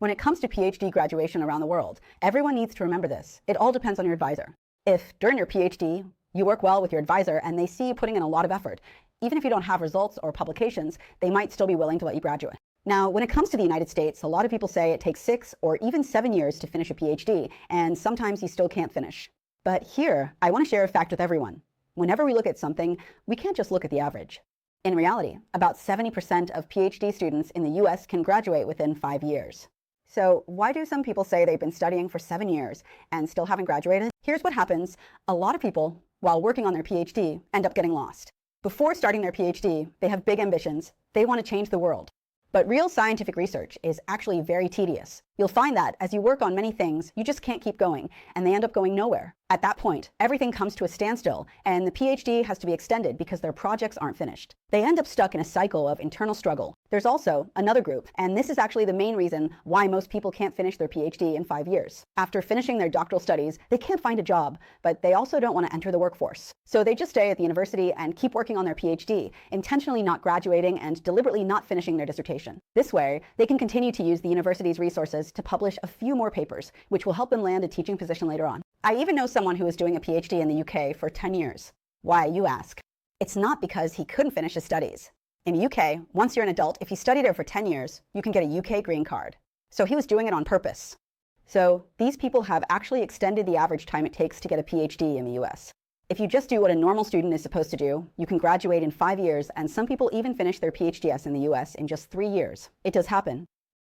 When it comes to PhD graduation around the world, everyone needs to remember this. It all depends on your advisor. If during your PhD, you work well with your advisor and they see you putting in a lot of effort, even if you don't have results or publications, they might still be willing to let you graduate. Now, when it comes to the United States, a lot of people say it takes 6 or even 7 years to finish a PhD, and sometimes you still can't finish. But here, I want to share a fact with everyone. Whenever we look at something, we can't just look at the average. In reality, about 70% of PhD students in the US can graduate within 5 years. So why do some people say they've been studying for 7 years and still haven't graduated? Here's what happens. A lot of people, while working on their PhD, end up getting lost. Before starting their PhD, they have big ambitions. They want to change the world. But real scientific research is actually very tedious. You'll find that as you work on many things, you just can't keep going, and they end up going nowhere. At that point, everything comes to a standstill, and the PhD has to be extended because their projects aren't finished. They end up stuck in a cycle of internal struggle. There's also another group, and this is actually the main reason why most people can't finish their PhD in 5 years. After finishing their doctoral studies, they can't find a job, but they also don't want to enter the workforce. So they just stay at the university and keep working on their PhD, intentionally not graduating and deliberately not finishing their dissertation. This way, they can continue to use the university's resources to publish a few more papers, which will help them land a teaching position later on. I even know someone who is doing a PhD in the UK for 10 years. Why, you ask? It's not because he couldn't finish his studies. In the UK, once you're an adult, if you study there for 10 years, you can get a UK green card. So he was doing it on purpose. So these people have actually extended the average time it takes to get a PhD in the US. If you just do what a normal student is supposed to do, you can graduate in 5 years, and some people even finish their PhDs in the US in just 3 years. It does happen.